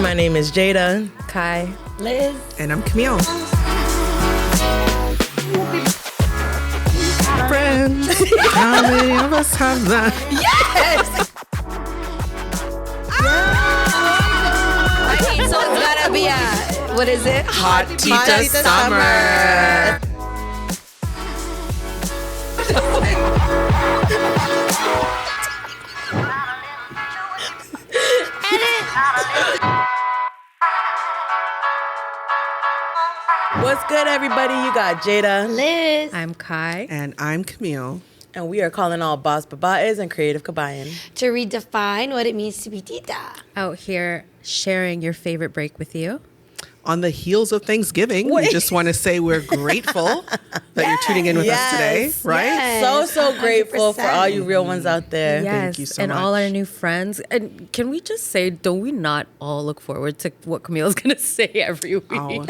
My name is Jada. Kai. Liz. And I'm Camille. Friends. How many of us have that? Yes! I mean, so it's gotta be a, what is it? Hot Tita Summer. What's good, everybody? You got Jada. Liz. I'm Kai. And I'm Camille. And we are calling all boss babaes and creative kabayan. To redefine what it means to be Tita. Out here sharing your favorite break with you. On the heels of Thanksgiving, we just want to say we're grateful that you're tuning in with us today, right? Yes. So grateful for 100%. all you real ones out there. Yes, Thank you so and much. all our new friends. And can we just say, don't we not all look forward to what Camille's going to say every week? Oh,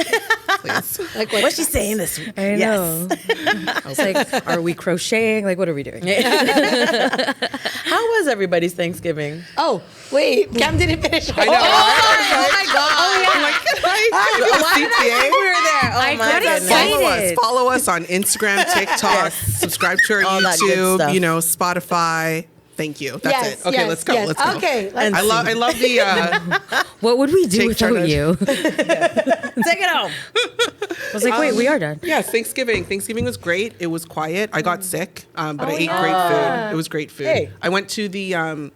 please. Like What's she saying this week? I know. It's like, are we crocheting? Like, what are we doing? How was everybody's Thanksgiving? Oh, wait. Cam didn't finish. I know. Oh my God. Oh, yeah. I'm like, Why did I think we were there? Oh I my got goodness. excited. Follow us on Instagram, TikTok, subscribe to our All that good YouTube, stuff. Spotify. Thank you. That's it. Okay, let's go. Yes. Let's go. Okay. I love the What would we do Take without charge. you? Take it home. I was like, wait, we are done. yeah, Thanksgiving. Thanksgiving was great. It was quiet. I got sick, but I ate great food. It was great food. Hey. I went to the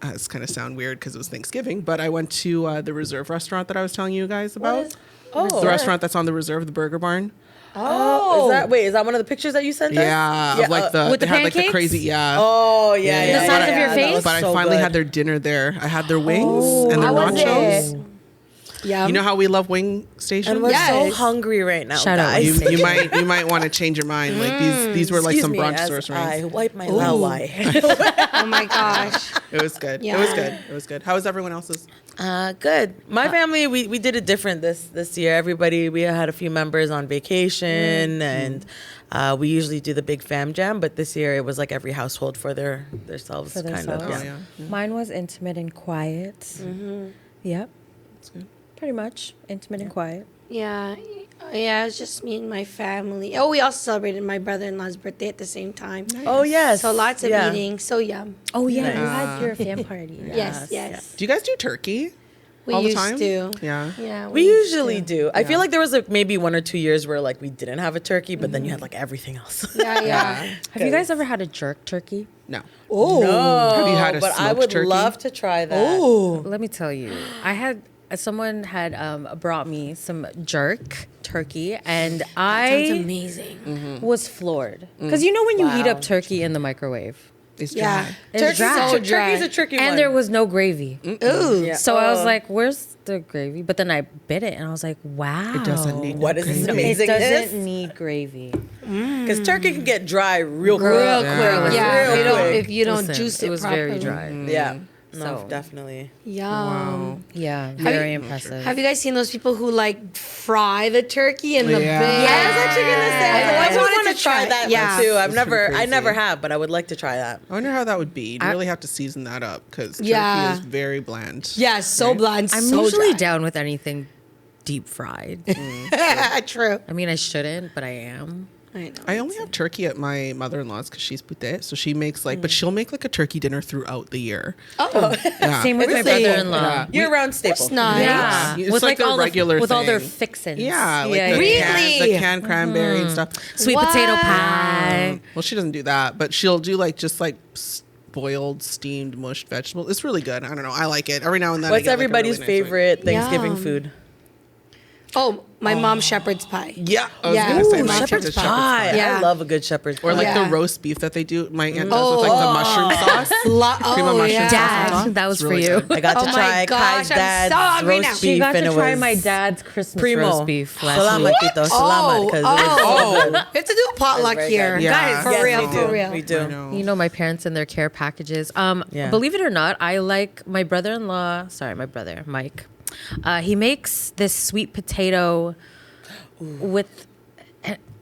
it's kind of sound weird because it was Thanksgiving, but I went to the Reserve restaurant that I was telling you guys about. The restaurant that's on the Reserve, the Burger Barn. Oh, is that one of the pictures that you sent us? Yeah, of like with they the had like the pancakes? crazy, yeah. Oh yeah, Yeah, The size of your that face? was But so I finally good. had their dinner there. I had their wings and their How was nachos. it? Yeah. You know how we love wing stations? And we're so Yes. hungry right now, Shout out. guys. you might want to change your mind. Like these were like Excuse some me brunch as source I rings. wipe my lawai. Oh my gosh. It was good. Yeah. It was good. It was good. How was everyone else's? Good. My family, we did it different this year. Everybody, we had a few members on vacation, and we usually do the big fam jam. But this year, it was like every household for themselves, For kind themselves. of. Oh, Yeah. yeah. Mine was intimate and quiet. Yep. That's good. Pretty much. Intimate and quiet. Yeah. Yeah, it was just me and my family. Oh, we also celebrated my brother-in-law's birthday at the same time. Oh yes. So lots of Yeah. eating. So yum. Oh, yeah. Nice. You had your fan party. Yes. Do you guys do turkey We all the used time? to. Yeah. Yeah. We used usually to. do. I feel like there was like maybe 1 or 2 years where like we didn't have a turkey, but then you had like everything else. Yeah. Have you guys ever had a jerk turkey? No. Oh. No, Have you had a but I smoked would turkey? love to try that. Oh. Let me tell you, someone had brought me some jerk turkey, and Sounds I amazing. was floored because you know when you heat Wow. up turkey in the microwave, It's Yeah. dry. it's Turkey's dry. so turkey's a tricky one. and there was no gravy. Ooh. Yeah. So I was Oh. like, "Where's the gravy?" But then I bit it, and I was like, "Wow, It doesn't need What is this gravy. It amazing? doesn't need gravy." Because turkey can get dry real quick. Real Yeah. quick. Yeah. Real If you don't, quick. if you don't Listen, juice it was very properly. dry. Yeah. No, So- definitely. Yum. Yeah, very impressive. Have you guys seen those people who like fry the turkey in the Yeah. big? Yeah, I was actually gonna say, I I always wanted wanted to try that Yeah. one too. That's pretty I never crazy. have, but I would like to try that. I wonder how that would be. You really have to season that up because turkey Yeah. is very bland. Yeah, so bland. I'm so usually dry. down with anything deep fried. True. I mean, I shouldn't, but I am. I know. I only have turkey at my mother-in-law's because she's pute, so she makes like, but she'll make like a turkey dinner throughout the year. Oh, Yeah. Same with my Really? brother-in-law. Yeah. Year-round staple. that's nice. Yeah, It's with like like a all regular with all their thing. fixins. Yeah, like yeah, the, yeah. Really? the canned cranberry and stuff. Sweet What? potato pie. Well, she doesn't do that, but she'll do like just like boiled, steamed, mushed vegetables. It's really good. I don't know. I like it. Every now and then. I What's get, like, a everybody's really nice one. favorite Thanksgiving Yum. food? Oh, my mom's shepherd's pie. Yeah, I was Yeah. gonna say Ooh, my shepherd's favorite Pie. Yeah. I love a good shepherd's pie. Or like Yeah. the roast beef that they do. My aunt does with like the mushroom sauce. Cream of mushroom sauce. Dad, on top. that was It's for really you. good. I got Oh to my try gosh, Kai's I'm dad's so hungry now. roast She beef, got and to it try was my dad's Christmas primo. roast beef last Salamat, week. Tito. Salamat. 'Cause it was Oh, so good. we have to do a potluck very here. good. Yeah. Guys, for Yes, real, we do. for real. We I do. know. You know, my parents and their care packages. Yeah. Believe it or not, I like my brother-in-law. Sorry, my brother, Mike. He makes this sweet potato with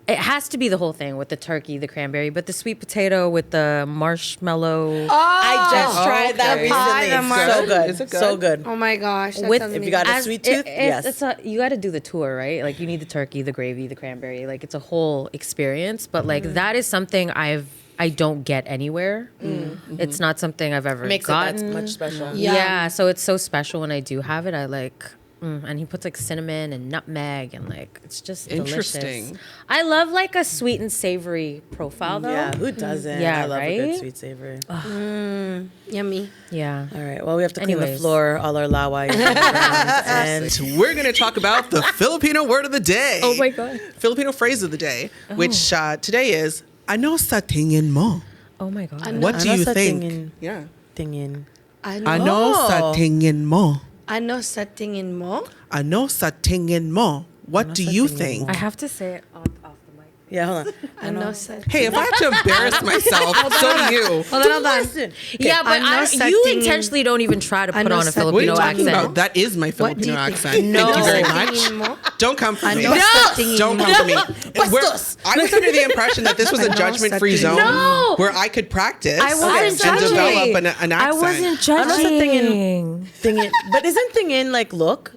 It has to be the whole thing with the turkey, the cranberry, but the sweet potato with the marshmallow. I just tried that the pie, recently. the It's so good. Is it good? So good. Oh my gosh. That With- sounds If you amazing. got a sweet tooth, yes. You got to do the tour, right? Like you need the turkey, the gravy, the cranberry. Like it's a whole experience. But like that is something I don't get anywhere. It's not something I've ever Makes gotten. it that much special. Yeah, so it's so special when I do have it. I like, and he puts like cinnamon and nutmeg and like it's just Interesting. delicious. I love like a sweet and savory profile though. Yeah, who doesn't? Yeah, I love a good right? sweet savory. Yummy. Yeah. All right. Well, we have to clean the Anyways. floor, all our lawais. And We're going to talk about the Filipino word of the day. Oh my God. Filipino phrase of the day, which today is, ano sa tingin mo? Oh my God. What do Ano you sa think? tingin- Yeah. Tingin. Ano sa Oh. tingin mo? Ano sa tingin mo? Ano sa tingin mo? What do sa you tingin think? I have to say it off the mic. Yeah, hold on. Ano sa Hey, if I have to embarrass myself, so do you. Hold on, hold on. Listen. Yeah, but Ano sa you tingin- intentionally don't even try to put Ano on a sa- What are you Filipino talking accent. about? That is my What do Filipino you think? accent. No. Thank you very Ano sa much. tingin mo? Don't come for me. Ano sa tingin Don't mo? come for me. Bastos. I was under the impression that this was a Ano judgment-free sa zone tingin mo? where I could practice I wasn't and judging. develop an accent. I wasn't Ano sa tingin- judging. Tingin. But isn't tingin like look?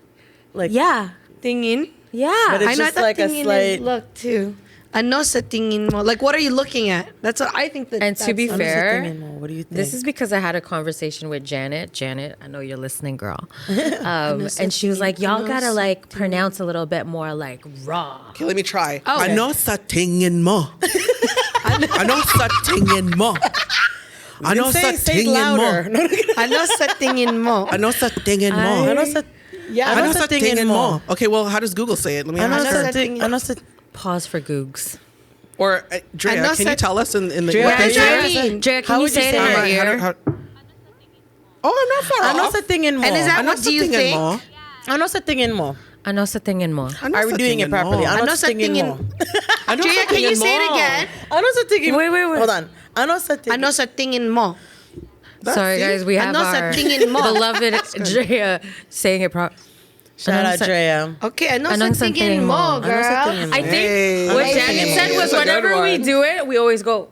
Like Yeah. Tingin? Yeah. But it's I know just that like a tingin slight- is look too. Ano sa tingin mo? Like, what are you looking at? That's what I think that. And to be that's- Ano sa fair, tingin mo? What do you think? This is because I had a conversation with Janet. Janet, I know you're listening, girl. sa And she was tingin- like, y'all ano gotta sa like pronounce a little bit more like raw. Okay, let me try. Oh. Ano sa tingin mo? Ano sa tingin mo? Ano sa say it tingin mo? louder. No, no, no. Ano sa tingin mo? Ano sa tingin mo? Ano sa Yeah. Ano sa tingin mo? Okay, well, how does Google say it? Let me Ano ask sa her. ting- ano sa Pause for Googs. Or Drea, Ano can sa- you tell us in the Drea, what can they you- say? Drea, How can you would you say it in say her it? ear? Oh, I'm not far Ano off. sa tingin mo? And is that Ano what sa do you tingin think? mo? Ano sa tingin mo? Ano sa tingin mo? Ano Are we sa doing it tingin mo? properly? Ano sa tingin mo? Ano Drea, sa can you tingin say it mo? again? Ano sa tingin? Wait. Hold on. Ano sa tingin? Ano sa tingin mo? Sorry, it. guys, we have Ano sa our tingin mo? beloved Drea saying it properly. Shout out Drea. Okay, ano Anong sa sa tingin tingin mo, mo? girl? Ano sa tingin mo? I think Hey. what Hey. Janet said was That's a good whenever we one. do it, we always go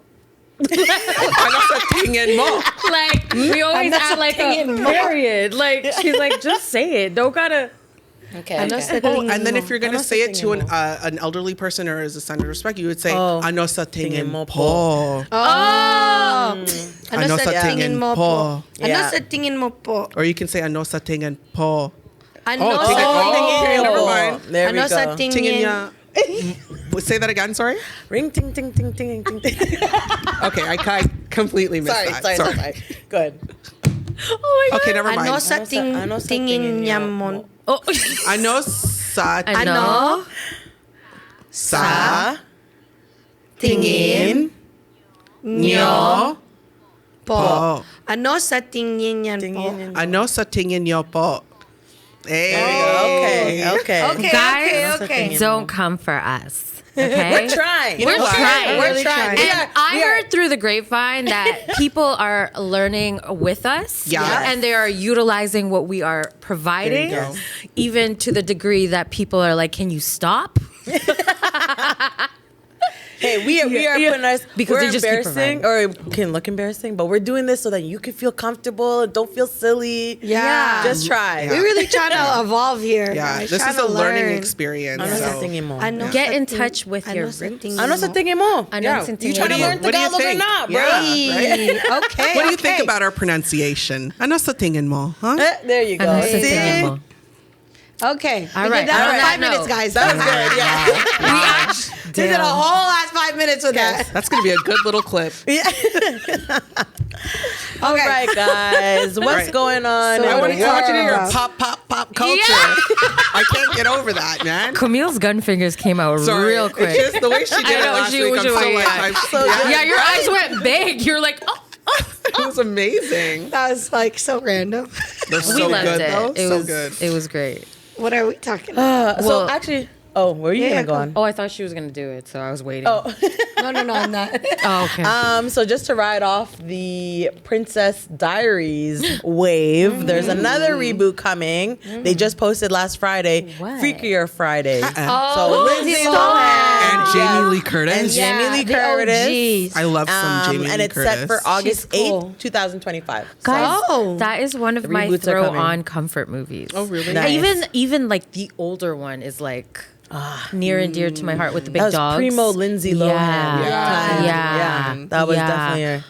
Ano sa tingin mo? like we always Ano sa add like a tingin mo? period. Like she's like, just say it. Don't gotta. Okay. Ano okay. sa Oh, tingin and then mo? if you're going to Ano sa say it to tingin mo? an elderly person or as a sign of respect, you would say, Oh. ano sa tingin Tingin mo po? Oh. Ano Ano sa sa tingin mo tingin po? po? Ano Yeah. sa tingin mo po? Or you can say, ano sa tingin po? Ano Oh, sa tingin- oh, tingin never mo? mind. There we Ano sa go. tingin? Tingin niya. Say that again, sorry? Ring ting ting ting ting ting ting. Okay, I completely missed sorry, that. sorry. Good. Oh my god. Okay, never mind. Ano sa Ano sa tingin niya mo? Oh. Ano sa Ano? sa Tingin niyo po. po? Ano sa tingin niyan po? Tingin. Ano sa tingin niyo po? Hey. There we go. Okay. Okay, Guys, okay. don't come for us. Okay. We're trying. We're what? trying. We're really trying. And I heard through the grapevine that people are learning with us. Yes. And they are utilizing what we are providing, There you go. even to the degree that people are like, can you stop? Hey, we are Yeah. putting us Because we're they just keep embarrassing or it can look embarrassing, but we're doing this so that you can feel comfortable and don't feel silly. Yeah. Just try. We really try to evolve here. Yeah, guys. this Try is to a learning learn. experience. Ano sa so- tingin mo? Ano Get sa in ting- touch with ano your sa roots. tingin Ano sa mo? tingin mo? Ano Yeah, sa you tingin trying to mo? learn What do you Tagalog or think? not, bro? Yeah, Hey, right? okay. What do you think okay. about our pronunciation? Ano sa tingin mo? Huh? There you go. Ano sa See? tingin mo? Okay. All We right, did that on for that 5 minutes, note. guys. That was good. Yeah. We did a whole last 5 minutes with that. That's going to be a good little clip. All right, guys. What's Right. going on? So in I the want to talk to your Yeah. pop culture. I can't get over that, man. Camille's gun fingers came out Sorry. real quick. It's just the way she did I it know, last she week. was I'm just so like, like, So yeah, your eyes went big. You're like, oh. it was amazing. That was like so random. They're We so loved good, it. though. It so was good. It was great. What are we talking about? So Well- actually, where are you Yeah, gonna go go. on? Oh, I thought she was gonna do it, so I was waiting. Oh, No, I'm not. Oh, okay. So just to ride off the Princess Diaries wave, there's another reboot coming. They just posted last Friday, What? Freakier Friday. Oh, So Lindsay stop. Lohan And Jamie Lee Curtis. and Jamie Lee the Curtis. OGs. I love some Jamie Lee And it's Curtis. set for August She's cool. 8th, 2025. Guys, Oh. that is one of The my reboots are coming. throw-on comfort movies. Oh, really? Nice. Even like the older one is like near and dear to my heart with the big That was dogs. primo Lindsay Lohan. Yeah. time. Yeah. That was Yeah. definitely a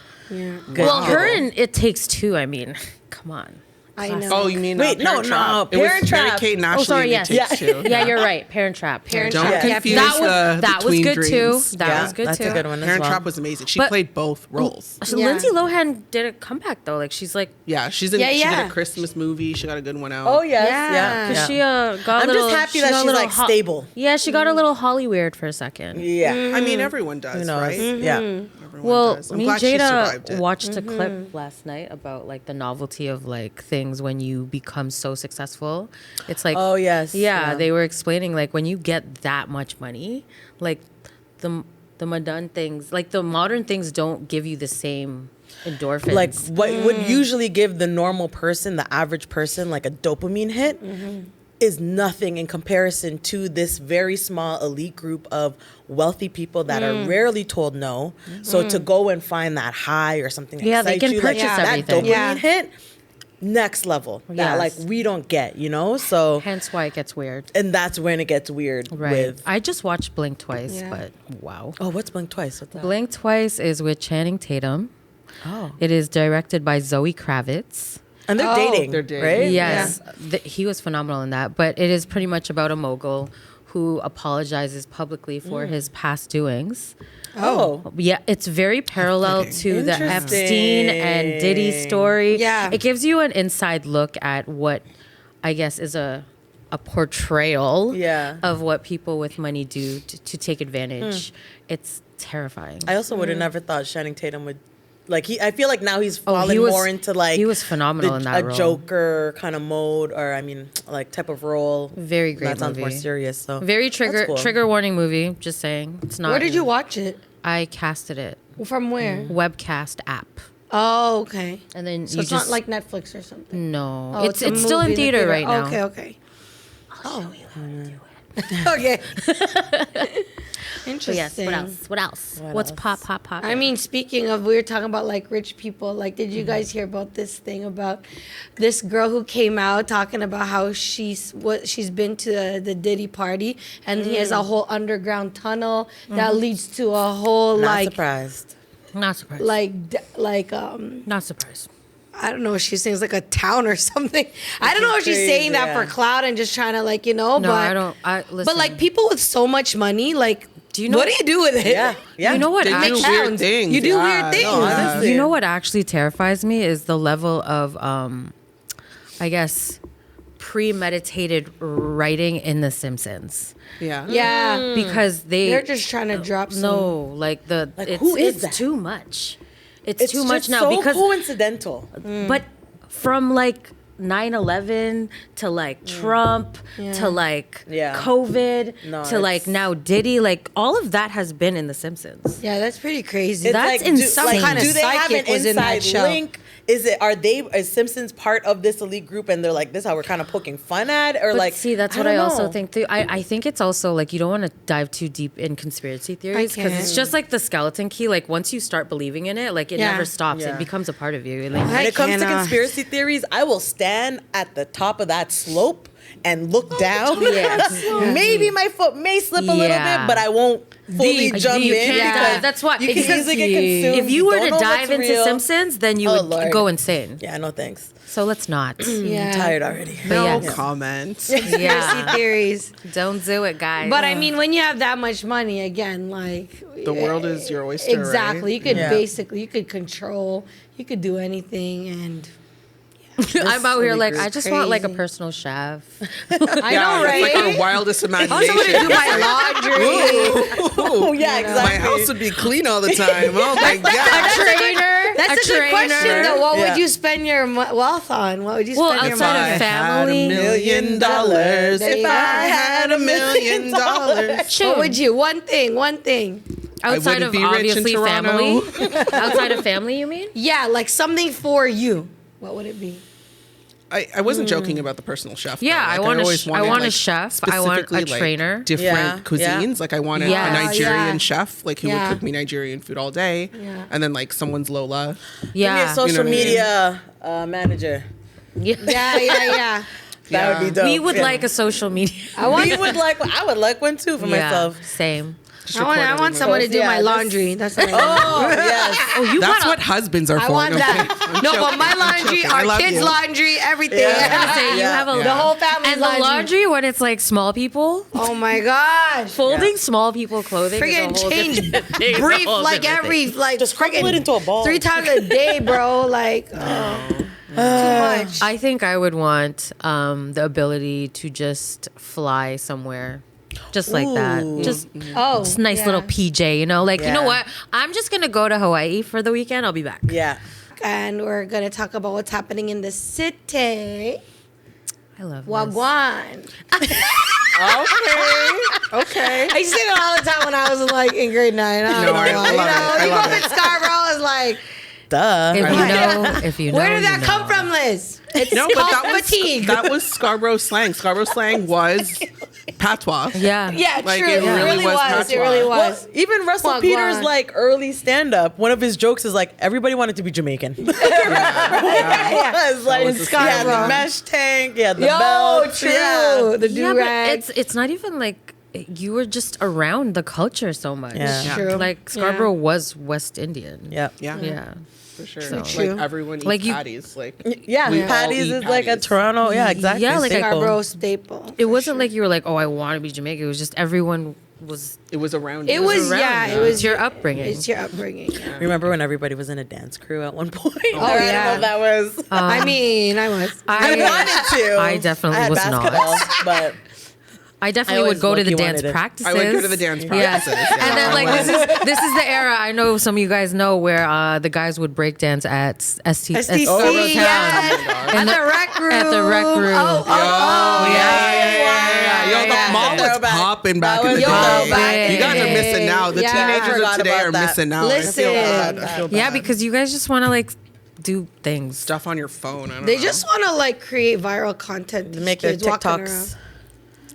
good Well, pick. her and It Takes Two. I mean, come on. I know. Oh, you mean Wait, Parent no, Trap. no, It was Parent Mary Trap. Kate and Oh, Ashley sorry. and Yes. It Takes Two. Yeah, you're right. Parent Trap. Parent Don't Trap. confuse That was the Tween good Dreams. too. That was good that's too. a good one as Parent well. Trap was amazing. She But- played both roles. So Yeah. Lindsay Lohan did a comeback though. Like she's like, Yeah, she's in. Yeah, She did yeah. a Christmas movie. She got a good one out. Oh yes, Yeah. yeah. cause yeah. she got. I'm a little, just happy she that got a she's little like stable. Yeah, she got a little Holly weird for a second. Yeah. I mean, everyone does, Who knows? right? Yeah. Everyone Well, does. I'm me and glad she survived Jada it. watched a clip last night about like the novelty of like things when you become so successful. It's like, Oh yes. yeah, they were explaining like when you get that much money, like the modern things, like the modern things don't give you the same endorphins. Like what would usually give the normal person, the average person, like a dopamine hit, is nothing in comparison to this very small elite group of wealthy people that are rarely told no. So to go and find that high or something, that Yeah, they excites can you, like, purchase that everything. dopamine Yeah. hit, next level. That Yes. like we don't get, you know. So hence why it gets weird. and that's when it gets weird. Right. With I just watched Blink twice, Yeah. but wow. oh, what's Blink Twice? What's that? Blink Twice is with Channing Tatum. Oh, It is directed by Zoe Kravitz. and they're Oh. dating. They're dating. right? Yes, he was phenomenal in that. But it is pretty much about a mogul who apologizes publicly for his past doings. Oh. Yeah, it's very parallel to the Epstein and Diddy story. Yeah. It gives you an inside look at what I guess is a portrayal Yeah. of what people with money do to take advantage. It's terrifying. I also would have never thought Channing Tatum would, like I feel like now he's Oh, fallen he was- more into like he was phenomenal in that a role. Joker kind of mode, or I mean like type of role. Very great That sounds more movie. serious. So Very That's cool. trigger warning movie. Just saying, it's not. Where did you watch it? I casted it. From where? Webcast app, Oh, okay. and then So you it's just not like Netflix or something. no. Oh, it's a still in movie theater right now. Okay, okay. I'll show you how to do it. Okay. Interesting. But yes. What else? What else? What's else? pop? I mean, speaking of, we were talking about like rich people. Like, did you guys hear about this thing about this girl who came out talking about how she's been to the Diddy party, and he has a whole underground tunnel that leads to a whole not surprised. not surprised. Not surprised. I don't know if she's saying it's like a town or something. I don't know if she's crazy, saying that for yeah. clout and just trying to No, but I don't. Listen, but like people with so much money, like, Do you know- what do you do with it? Yeah, yeah. You know what? They I- do Make weird sounds. things. You do yeah. weird things. No, honestly. You know what actually terrifies me is the level of, I guess, premeditated writing in The Simpsons. Yeah. Yeah. Because They're just trying to drop some. no, like who is it's that? too much. It's It's too much just now so because coincidental. but from like 9/11 to like Trump to like Yeah. COVID No, to like it's- now Diddy, like all of that has been in The Simpsons. Yeah, that's pretty crazy. It's That's like, insane. Some kind of do they have an psychic was in that inside show. link? Is Simpsons part of this elite group and they're like, this is how we're kind of poking fun at? Or But like, see, that's what don't I also know. think too. I think it's also like you don't want to dive too deep in conspiracy theories because it's can't. just like the skeleton key. Like once you start believing in it, like it Yeah. never stops. Yeah. It becomes a part of you. Like, When it comes to cannot. conspiracy theories, I will stand at the top of that slope and look down. Yes. Maybe my foot may slip a little Yeah. bit, but I won't fully jump you in can't because dive. That's why you can because easily get consumed. if you were don't to know dive what's into real. Simpsons, then you Oh, would Lord. go insane. Yeah, no thanks. So let's not. Yeah. I'm tired already. But No yes. comment. Conspiracy Yeah. theories. Don't do it, guys. But I mean, when you have that much money, again, like The world is your oyster. exactly. Right? You could Yeah. basically, you could control, you could do anything, and I'm out here like I is just want like a crazy. personal chef. I Yeah, know, right? It's like our wildest I want imagination. someone to do my laundry. Oh yeah, My exactly. house would be clean all the time. Oh my god. Trainer. That's a good question, though. What Yeah. would you spend your wealth on? What would you Well, spend your outside money of on? family. $1 million. There If you I go. had $1 million. What would you? One thing. Outside of be rich in obviously Toronto. family. Outside of family, you mean? Yeah, like something for you. What would it be? I wasn't joking about the personal chef. Yeah, though. I Like, want always I wanted, want a like, chef. I want a specifically, like, trainer. different cuisines. Yeah. Like I wanted Yes. a Nigerian Yeah. chef, like who would cook me Nigerian food all day, Yeah. and then like someone's Lola. Give me a Yeah. social You know what I mean? media manager. Yeah. Yeah. That would be dope. We would Yeah. like a social media. I want I would like one too for myself. Same. Just record I want everyone. someone to do Yeah, my this- laundry. That's what I want. Oh yes. Oh, you That's got what husbands are for. I want No, that. I'm No, joking. but my I'm laundry, joking. I our love kids' you. laundry, everything. Yeah. say you Yeah. have a Yeah. The whole family and the laundry when it's like small people. Oh my gosh. Folding small people clothing. Friggin' is a whole change different thing. It's a brief whole like different every thing. like Just crumple it into a ball. 3 times a day, bro. Like too much. I think I would want the ability to just fly somewhere. Just like that. Ooh. Just nice yeah. little PJ, you know? Like, you know Yeah. what? I'm just going to go to Hawaii for the weekend. I'll be back. Yeah. And we're gonna talk about what's happening in the city. I love this. Wagwan. Okay. I used to say that all the time when I was like in grade 9. No, I love it. I you love go it. to Scarborough is like, Duh. If you know, where did you that know. come from, Liz? It's No, but called fatigue. that was Scarborough slang. Scarborough slang was patois. Yeah. Yeah, Like, true. it really was It patois. really Well, was. even Russell Wagwan. Peters' like early stand-up, one of his jokes is like everybody wanted to be Jamaican. It was like was the yeah, Scarborough. the mesh tank, yeah, the Yo, belt, true. yeah. The Yeah, do-rag. but it's not even like you were just around the culture so much. Yeah. Yeah. True. Like Scarborough was West Indian. Yeah. Yeah. Yeah. For sure. So- Like True. everyone eats Like you- patties. Like Yeah, we all Patty's eat is like a patties. Toronto. Yeah, exactly. Yeah, like a staple. Scarborough staple. It wasn't like you were like, oh, I want to be Jamaican. It was just everyone was. It was around. It you. was, around yeah, you. it was It's your upbringing. It's your upbringing. Yeah. Remember when everybody was in a dance crew at one point? Oh, I don't yeah. know if that was. I mean, I was. I wanted to. I definitely had was not. basketball, but I definitely always would go to the low-key dance wanted it. practices. I would go to the dance Yes. practices. Yeah. And then like this is the era I know some of you guys know where the guys would break dance at STC, Scarborough Town. yes. At the rec room. At the rec room. Yo, the mall was Throwback. popping back in the That was day. throwback. You guys are missing now. The Yeah. teenagers Forgot of today about are that. missing out. Listen. I feel bad. I feel Yeah, bad. because you guys just want to like do things. stuff on your phone. I don't They know. just want to like create viral content. to make their Kids walking TikToks, around.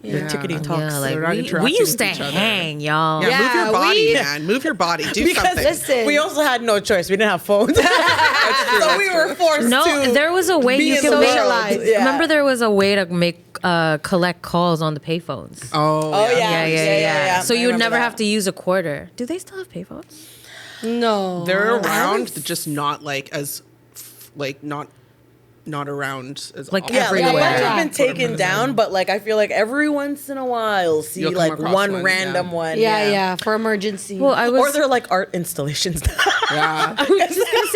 their Yeah. tickety Yeah, talks. like They're not we interacting used to with each other. hang, y'all. Yeah, move Yeah, your body, we- man. Move your body. Do Because something. Listen. we also had no choice. We didn't have phones, so we were forced No, to. there was a way be you in could the make. socialize. world. Yeah. Remember, there was a way to make collect calls on the payphones. Oh, Oh, yeah. Yeah. So I you would remember never that. have to use a quarter. Do they still have payphones? No. They're I around, haven't just not like as, like not around as Like often. Yeah, like a everywhere. bunch have been Quarter taken percent. down, but like I feel like every once in a while you'll see You'll come like across one one, random yeah. one. Yeah, for emergency. Well, I was. Or they're like art installations. Yeah.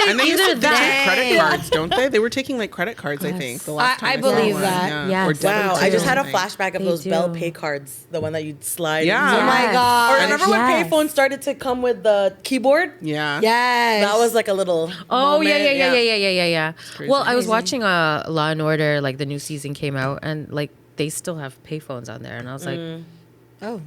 And they used either to that- take credit cards, don't they? They were taking like credit cards, I think. The last I time saw believe one. that. Yeah. Yes. Or debit Wow, I cards just or had a something. flashback of They those Bell do. Pay cards, the one that you'd slide. Yeah. oh my Yes. god. Or remember when Yes. payphones started to come with the keyboard? Yeah. Yes. That was like a little. Oh moment. yeah. crazy. Well, I was Crazy. watching Law and Order, like the new season came out, and like they still have payphones on there, and I was like, Oh.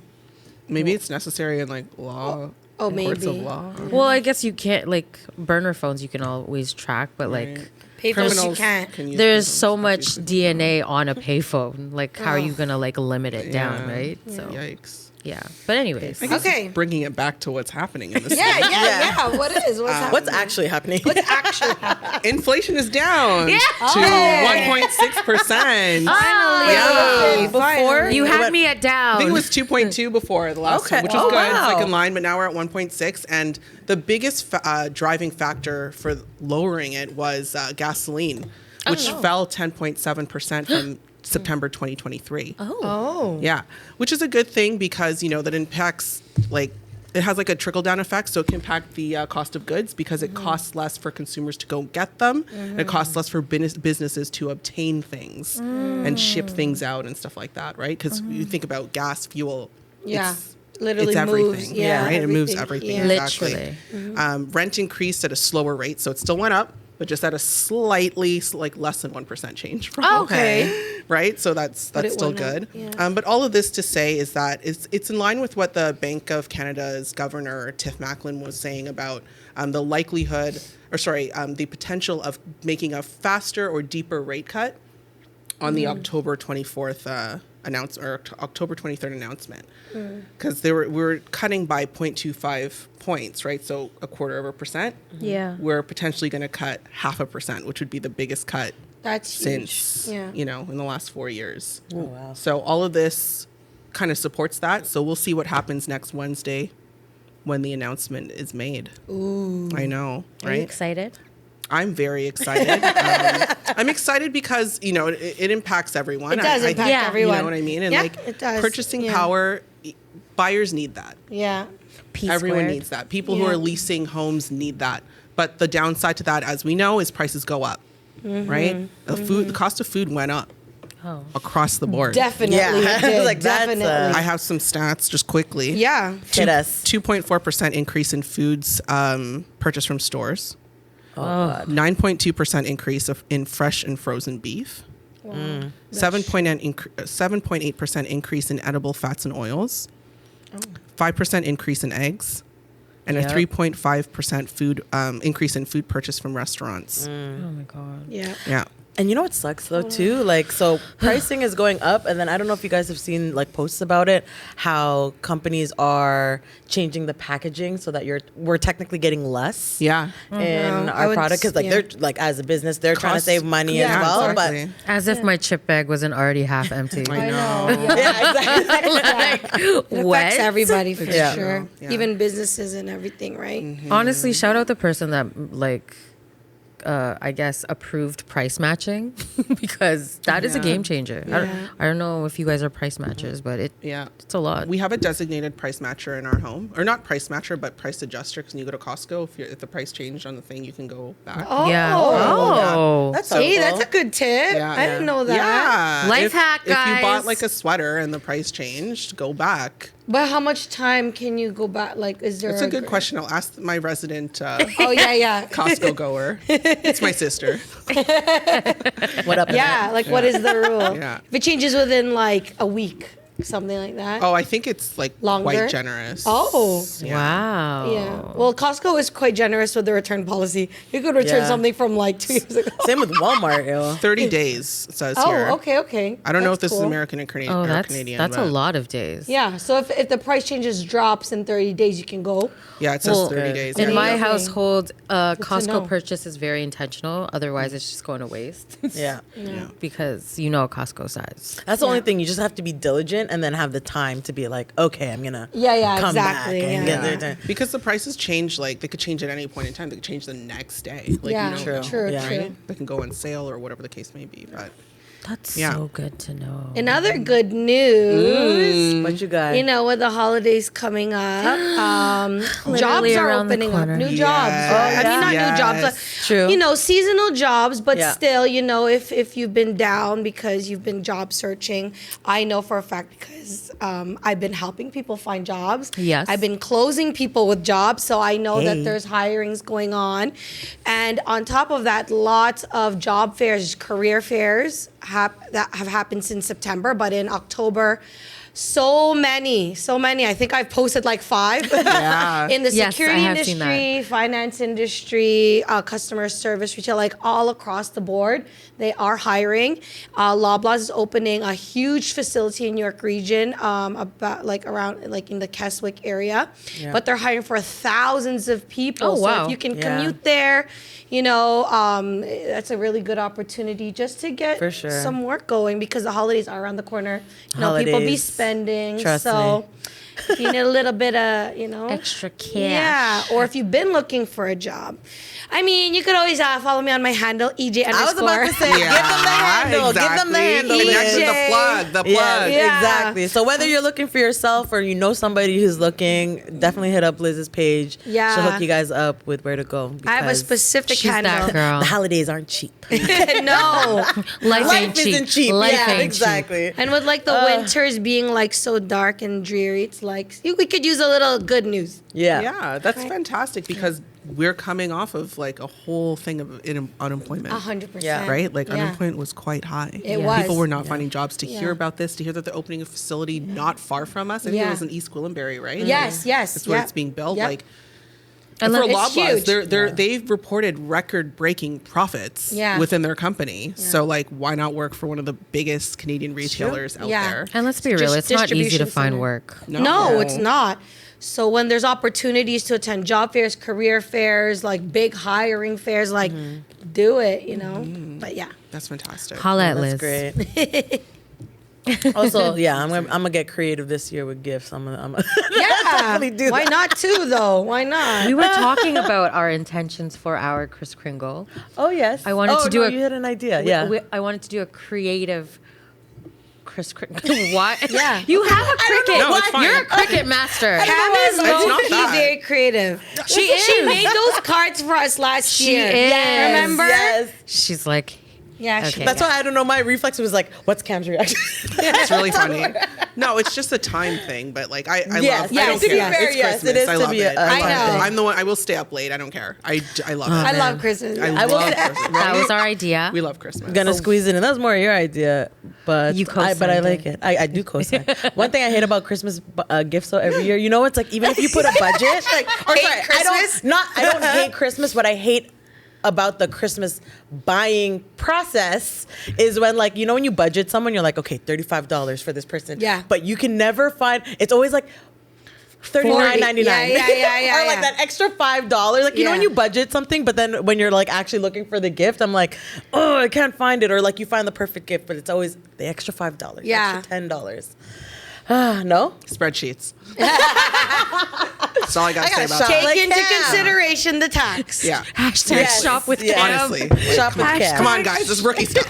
Maybe it's necessary in like law. Oh, in courts of maybe. law. well, I guess you can't like burner phones. You can always track, but like. Right. Payphones you Criminals can't. can use There's payphones so to much do DNA on a payphone. Like, how are you gonna like limit it down, Yeah. right? So Yikes. yeah. But anyways, I guess Okay. bringing it back to what's happening in this. Yeah. What is? What's happening? What's actually happening? actually happening? Inflation is down to Oh. 1.6%. Finally. Yeah. Before you had me at down. I think it was 2.2 before the last Okay. time, which was Oh, good. It's wow. like in line, but now we're at 1.6. And the biggest driving factor for lowering it was gasoline, which fell 10.7% from September 2023. Oh. Yeah, which is a good thing because, you know, that impacts like it has like a trickle down effect. So it can impact the cost of goods because it costs less for consumers to go get them. And it costs less for businesses to obtain things and ship things out and stuff like that, right? Because you think about gas, fuel. Yeah. It's, Literally it's everything. moves. Yeah. Right? It moves everything. Yeah. Exactly. Literally. Rent increased at a slower rate. So it still went up, but just at a slightly like less than 1% change from Okay. right? So that's it still went up, good. yeah. But all of this to say is that it's in line with what the Bank of Canada's Governor Tiff Macklem was saying about the likelihood, the potential of making a faster or deeper rate cut on the October 24th October 23rd announcement, because we were cutting by 0.25 points, right? So 1/4%. Yeah. We're potentially going to cut 0.5%, which would be the biggest cut That's huge. since Yeah. in the last 4 years. Oh, wow. So all of this kind of supports that. So we'll see what happens next Wednesday when the announcement is made. Ooh. I know, Are right? you excited? I'm very excited. I'm excited because it impacts everyone. It does impact Yeah. everyone. You know what I mean? And Yeah, like it does. purchasing Yeah. power, buyers need that. Yeah. Everyone needs that. People who Yeah. are leasing homes need that. But the downside to that, as we know, is prices go up. Right? The cost of food went up across the board. Definitely. Yeah. It did. Like, that's, Definitely. I have some stats just quickly. Yeah. Hit us. 2.4% increase in foods purchased from stores. Oh, God. 9.2% increase in fresh and frozen beef. 7.8% increase in edible fats and oils. 5% increase in eggs. And a Yep. 3.5% food increase in food purchased from restaurants. Oh my god. Yeah. Yeah. And you know what sucks though too? Like, so pricing is going up, and then I don't know if you guys have seen like posts about it, how companies are changing the packaging so that we're technically getting less Yeah. in I our would product, because like yeah. they're like, as a business, they're trying to Cost- save money Yeah, as well. exactly. As if my chip bag wasn't already half empty. I know. But yeah, exactly. It affects everybody for Yeah. sure. Yeah. Even businesses and everything, right? Honestly, shout out the person that I guess approved price matching because that is a Yeah. game changer. Yeah. I don't know if you guys are price matchers, but Yeah. it's a lot. We have a designated price matcher in our home, or not price matcher, but price adjuster. Because when you go to Costco, if the price changed on the thing, you can go back. Oh. Yeah. Oh. That's Hey, helpful. that's a good tip. I didn't know that. Yeah. Life hack, If you bought guys. like a sweater and the price changed, go back. But how much time can you go back? Like, is there? That's a good question. I'll ask my resident Oh yeah. Costco goer. It's my sister. What up? Yeah. Like, what is the rule? Yeah. If it changes within like a week, something like that. Oh, I think it's like Longer? quite generous. Oh. Wow. Yeah. Well, Costco is quite generous with the return policy. You could return Yeah. something from like 2 years ago. Same with Walmart, yo. 30 days it says Oh, here. okay. I don't know if That's this is cool. American and Canadian. Oh, or that's Canadian. a but- lot of days. Yeah. So if the price changes drops in 30 days, you can go. Yeah, it says Well, 30 days. In yeah. my Okay. household, know. Costco purchase is very intentional. Otherwise, it's just going to waste. Yeah. Because Costco size. That's the only thing. You just have to be diligent and then have the time to be like, okay, I'm gonna Yeah, come exactly. back and Yeah. get there. Because the prices change, like they could change at any point in time. They could change the next day. Like, Yeah, True. true. Yeah. They can go on sale or whatever the case may be. But That's Yeah. so good to know. Another good news. What you got? You know, with the holidays coming up, jobs Literally are around the opening up. corner. New jobs. Right? I mean, not new jobs, but True. seasonal jobs. But Yeah. still, if you've been down because you've been job searching, I know for a fact because I've been helping people find jobs. Yes. I've been closing people with jobs, so I know Hey. that there's hirings going on, and on top of that, lots of job fairs, career fairs that have happened since September, but in October. So many. I think I've posted like 5 Yeah. in the Yes, I security have seen industry, finance industry, customer service, retail, like all across the board. They are hiring. Loblaw is opening a huge facility in New York region, about like around like in the Keswick area, Yeah. but they're hiring for thousands of people. Oh, So wow. if you can Yeah. commute there, that's a really good opportunity just to get For sure. some work going because the holidays are around the corner. People be Holidays. spending. Trust so if you need a little bit of, Extra cash. yeah, or if you've been looking for a job. I mean, you could always follow me on my handle, EJ underscore. I was about to say, give them the handle. Give them the handle. Connect with EJ. the plug. The Yeah, plug. Yeah. exactly. So whether you're looking for yourself or you know somebody who's looking, definitely hit up Liz's page. Yeah. She'll hook you guys up with where to go. I have a because specific She's handle. that girl. The holidays aren't cheap. No. Life Life ain't cheap. isn't cheap. Life Yeah, ain't cheap. exactly. And with like the winters being like so dark and dreary, it's like we could use a little good news. Yeah. Yeah, that's fantastic because we're coming off of like a whole thing of unemployment. 100%. Yeah. Right? Like Yeah. unemployment was quite high. It was. People were not finding jobs. To hear Yeah. about this, to hear that they're opening a facility not far from us. I think Yeah. it was in East Gwillimbury, right? Yes, yes. That's where Yep. it's being built. Yep. Like, And for look, it's huge. Loblaws, they've reported record-breaking profits Yeah. within their company. So, like, why not work for one of the biggest Canadian retailers out Yeah. there? And let's be real, Just it's not easy to distribution find center. work. No, it's not. So when there's opportunities to attend job fairs, career fairs, like big hiring fairs, like do it, you know. But yeah. That's fantastic. Holla at That's Liz. great. Also, yeah, I'm gonna get creative this year with gifts. I'm gonna Yeah. definitely do Why that. not too though? Why not? We were talking about our intentions for our Kris Kringle. Oh yes, I wanted oh, to do no, a- You had an idea, yeah. I wanted to do a creative Kris Kringle. What? Yeah. You have a cricket. No, it's fine. You're a cricket master. Cam is It's not low-key that. very creative. She She is. made those cards for us last She year. is. Remember? Yes. She's like, Yeah. Okay. That's why I don't know. My reflex was like, "What's Cam's reaction?" It's really funny. No, it's just a time thing, but like I Yes, love. yes, I don't to be care. fair, It's yes, Christmas. it is I to love be it. a I fun know. thing. I'm the one. I will stay up late. I don't care. I love it. I man. love Christmas. I I will love say- Christmas. that was our idea. We love Christmas. Gonna squeeze it in. That was more your idea, but You but co-signed I like it. it. I do co-sign. One thing I hate about Christmas gifts though every year, you know, it's like even if you put a budget, like or Hate sorry, Christmas? I don't hate Christmas. What I hate about the Christmas buying process is when, like, you know, when you budget someone, you're like, okay, $35 for this person. Yeah. But you can never find. It's always like $39.99. Yeah. Or like that extra $5. Like, you know, when Yeah. you budget something, but then when you're like actually looking for the gift, I'm like, oh, I can't find it. Or like you find the perfect gift, but it's always the extra $5. Yeah. Extra $10. No? Spreadsheets. That's all I got to say gotta about shop. that. Take Like into Cam. consideration the tax. Yeah. Hashtag Yes, shop with yes. Cam. Honestly. Shop with Cam. Come on, guys. This is rookie stuff.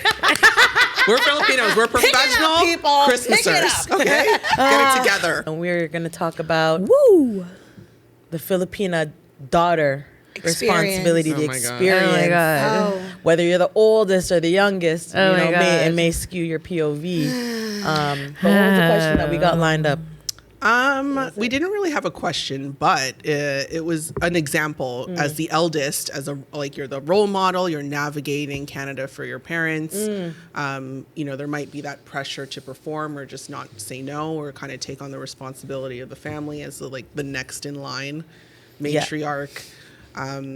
We're Filipinos. We're professional people. Pick it Christmasers. up. Okay? Get it together. And we're going to talk about the Filipina daughter Experience. responsibility, Oh the my God. experience. Oh my God. Oh. Whether you're the oldest or the youngest, Oh you my know, God. it may skew your POV. But what was the question that we got lined up? We didn't really have a question, but it was an example as the eldest, as you're the role model, you're navigating Canada for your parents. You know, there might be that pressure to perform or just not say no or kind of take on the responsibility of the family as the next in line matriarch.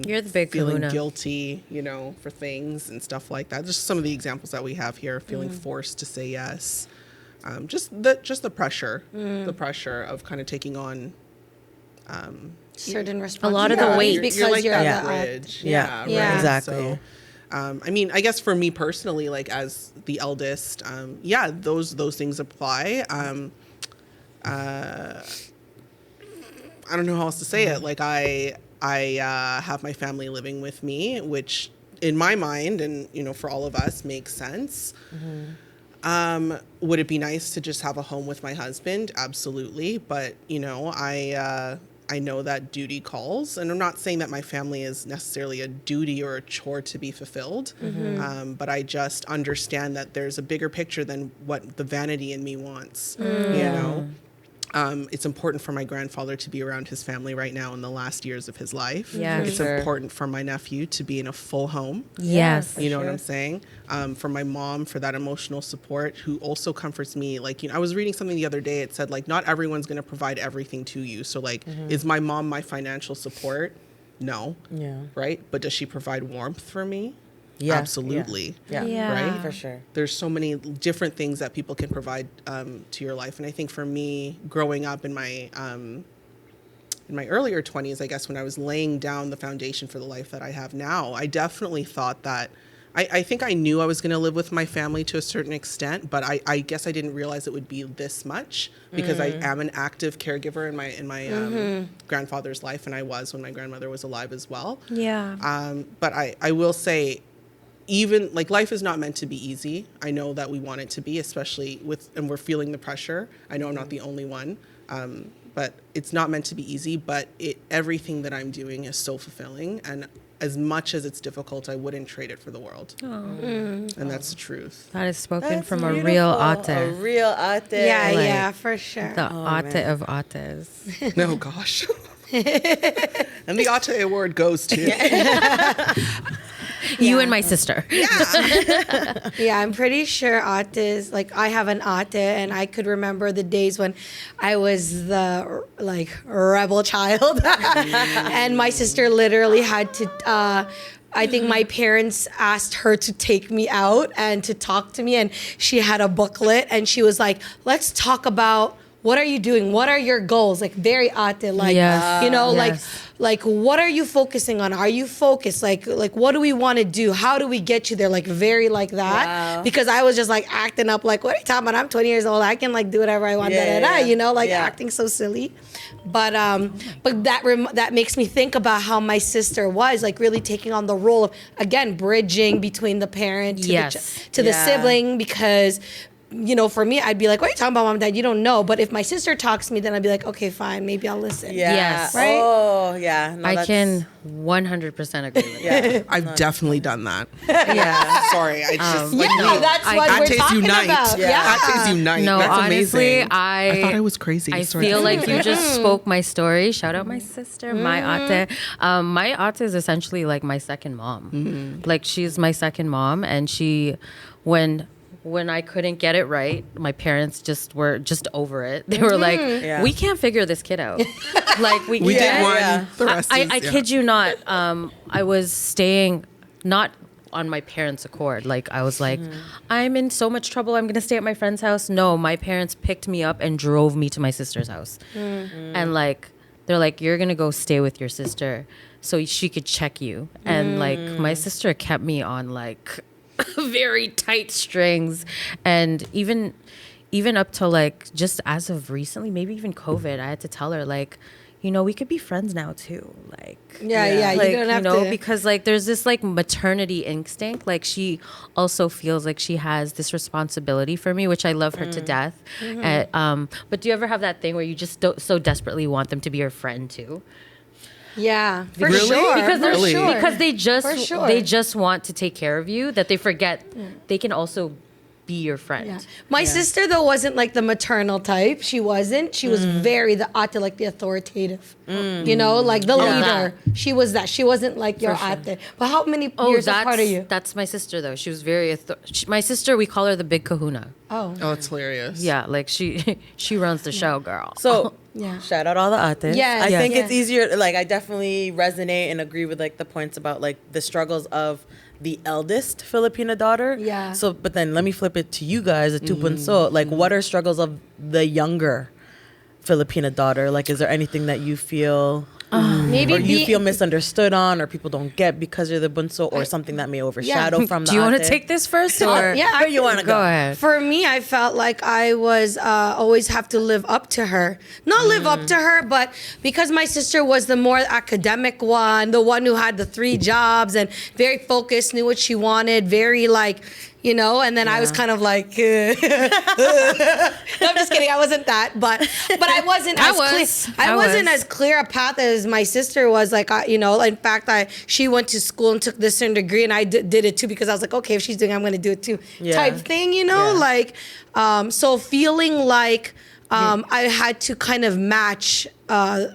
You're the big feeling kahuna. guilty, you know, for things and stuff like that. Just some of the examples that we have here, feeling forced to say yes. Just the pressure of kind of taking on Certain A lot of the responsibilities weight. because you're like you're that the bridge. Yeah. Yeah. Exactly. So, I mean, I guess for me personally, like as the eldest, those things apply. I don't know how else to say it. Like I have my family living with me, which in my mind and, you know, for all of us makes sense. Would it be nice to just have a home with my husband? Absolutely. But, you know, I know that duty calls, and I'm not saying that my family is necessarily a duty or a chore to be fulfilled. But I just understand that there's a bigger picture than what the vanity in me wants, you know? It's important for my grandfather to be around his family right now in the last years of his life. Yeah, It's sure. important for my nephew to be in a full home. Yes. You know what I'm saying? For my mom, for that emotional support, who also comforts me. Like, you know, I was reading something the other day. It said, like, not everyone's going to provide everything to you. So, like, is my mom my financial support? No. Yeah. Right? But does she provide warmth for me? Yeah. Absolutely. Yeah. Yeah. Right? For sure. There's so many different things that people can provide to your life. And I think for me, growing up in my earlier 20s, I guess when I was laying down the foundation for the life that I have now, I definitely thought that I think I knew I was going to live with my family to a certain extent, but I guess I didn't realize it would be this much because I am an active caregiver in my grandfather's life, and I was when my grandmother was alive as well. Yeah. But I will say, even like life is not meant to be easy. I know that we want it to be, especially and we're feeling the pressure. I know I'm not the only one. But it's not meant to be easy, but everything that I'm doing is so fulfilling. And as much as it's difficult, I wouldn't trade it for the world. And that's the truth. That is spoken That's from a beautiful. real A ate. real ate. Yeah, Like, yeah, for sure. The ate man. of ates. No, gosh. And the Ate Award goes to. You and my sister. Yeah, I'm pretty sure Ates, like I have an Ate, and I could remember the days when I was the like rebel child, and my sister literally had to. I think my parents asked her to take me out and to talk to me, and she had a booklet, and she was like, "Let's talk about." What are you doing? What are your goals? Like very ate, like Yes. you know, Yes. like what are you focusing on? Are you focused? Like what do we want to do? How do we get you there? Like very like that. Wow. Because I was just like acting up like, what are you talking about? I'm 20 years old. I can like do whatever I want. Yeah, yeah. You know, like Yeah. acting so silly. But that makes me think about how my sister was like really taking on the role of again bridging between the parent to Yes. the Yeah. sibling because. You know, for me, I'd be like, what are you talking about, mom and dad? You don't know. But if my sister talks to me, then I'd be like, okay, fine. Maybe I'll listen. Yeah. Yes. Right? Oh, yeah. No, I that's- can 100% agree with that. Yeah. I've definitely done that. Yeah. Sorry, I just like Yeah, that's what we're Ates talking unite. about. Yeah. Ates unite. No, That's honestly, amazing. I thought I was crazy. I Sorry. feel like you just spoke my story. Shout out my sister, my ate. My ate is essentially like my second mom. Like she's my second mom, and she, when I couldn't get it right, my parents just were just over it. They were like, Yeah. "We can't figure this kid out." Like we we did can't. one. Yeah. The rest I is, kid you not. I was staying not on my parents' accord. Like I was like, I'm in so much trouble. I'm gonna stay at my friend's house. No, my parents picked me up and drove me to my sister's house, and like they're like, you're gonna go stay with your sister, so she could check you. And like my sister kept me on like very tight strings, and even up to like just as of recently, maybe even COVID, I had to tell her like, you know, we could be friends now too. Like Yeah. like, You don't have to. because like there's this like maternity instinct. Like she also feels like she has this responsibility for me, which I love her to death. But do you ever have that thing where you just don't so desperately want them to be your friend too? Yeah, for Really? sure. Because they're Really? because For sure. they just want to take care of you, that they forget they can also be your friend. Yeah. My sister though wasn't like the maternal type. She wasn't. She was very the ate, like the authoritative. You know, like the leader. She was that. She wasn't like your ate. But how many years apart are you? That's my sister though. She was very my sister. We call her the big Kahuna. Oh. Oh, it's hilarious. Yeah, like she runs the show, girl. So, Yeah. shout out all the ates. Yes. I Yes. think Yes. it's easier. Like, I definitely resonate and agree with like the points about like the struggles of the eldest Filipina daughter. Yeah. So, but then let me flip it to you guys, the two bunso. Like, what are struggles of the younger Filipina daughter? Like, is there anything that you feel? Maybe Or you be- feel misunderstood on, or people don't get because you're the bunso, or something that may overshadow from the Do you want to ate? take this first, or yeah, Where you want to go go? ahead? For me, I felt like I was always have to live up to her. Not live up to her, but because my sister was the more academic one, the one who had the 3 jobs and very focused, knew what she wanted, very like, you know, and then I was kind of like, no, I'm just kidding. I wasn't that, but I wasn't I wasn't as clear a path as my sister was. Like, you know, in fact, she went to school and took this certain degree, and I did it too because I was like, okay, if she's doing it, I'm going to do it too, type thing, you know, like, so feeling like I had to kind of match,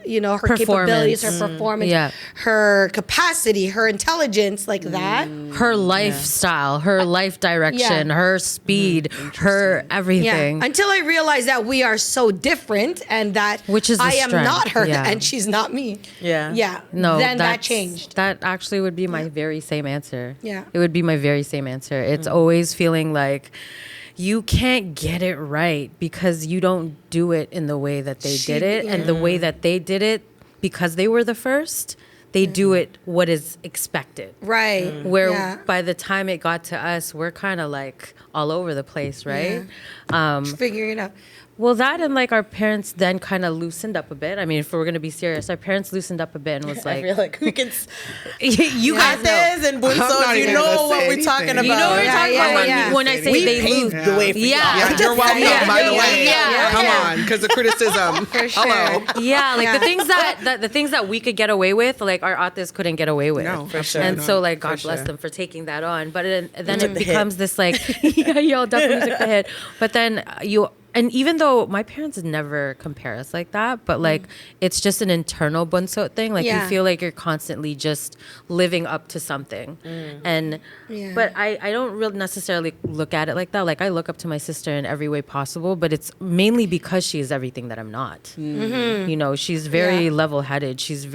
you know, her capabilities, her performance, her capacity, her intelligence, like that. her lifestyle, her life direction, her speed, her everything. Yeah. Until I realized that we are so different and that Which is the I am strength, not her yeah. and she's not me. Yeah. Yeah. No, Then that that's- changed. That actually would be my very same answer. Yeah. It would be my very same answer. It's always feeling like you can't get it right because you don't do it in the way that they did it. And the way that they did it, because they were the first, they do it what is expected. Right. Where Yeah. by the time it got to us, we're kind of like all over the place, right? Figuring it out. Well, that and like our parents then kind of loosened up a bit. I mean, if we're going to be serious, our parents loosened up a bit and was I like, feel like we can. you guys know. Ates and I'm not bunsos, you even know gonna what say we're talking about. anything. You know what we're talking Yeah, about yeah. when I say We they paved lose. the way for Yeah. Yeah, you're welcome, Yeah, by the yeah, way. yeah. Come Yeah. on, because the criticism. For sure. Hello. Yeah, like Yeah. the things that we could get away with, like our ates couldn't get away with. No, For sure. And so, like, God For bless sure. them for taking that on. But then took it the becomes this, like, yeah, y'all definitely took the hit. But then and even though my parents never compare us like that, but like it's just an internal bunso thing. Like you feel like you're constantly just living up to something. And but I don't really necessarily look at it like that. Like I look up to my sister in every way possible, but it's mainly because she is everything that I'm not. You know, she's very level-headed. She's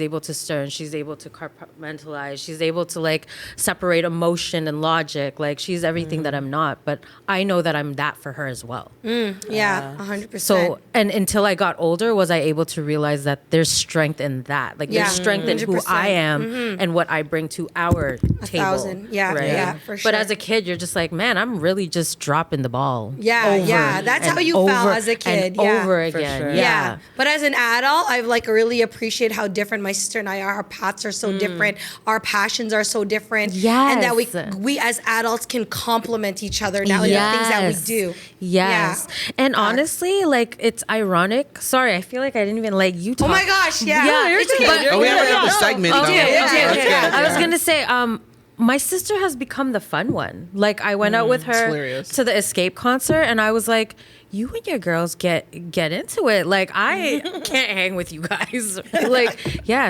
able to stir, and she's able to compartmentalize. She's able to like separate emotion and logic. Like she's everything that I'm not, but I know that I'm that for her as well. 100%. So, and until I got older, was I able to realize that there's strength in that. Like there's strength in who 100%. I am and what I bring to our table. 1,000. Yeah, right? yeah, for sure. But as a kid, you're just like, man, I'm really just dropping the ball. That's how you felt as a kid. And over again. sure. Yeah. But as an adult, I've like really appreciated how different my sister and I are. Our paths are so different. Our passions are so different. Yes. And that we as adults can complement each other now in the things that we do. Yes. Yeah. And honestly, like it's ironic. Sorry, I feel like I didn't even let you talk. Oh my gosh, yeah. It's okay. good. We have another segment though. Okay. That's good. I was gonna say, my sister has become the fun one. Like I went out with her hilarious. to the Escape concert, and I was like, "You and your girls get into it. Like I can't hang with you guys." Like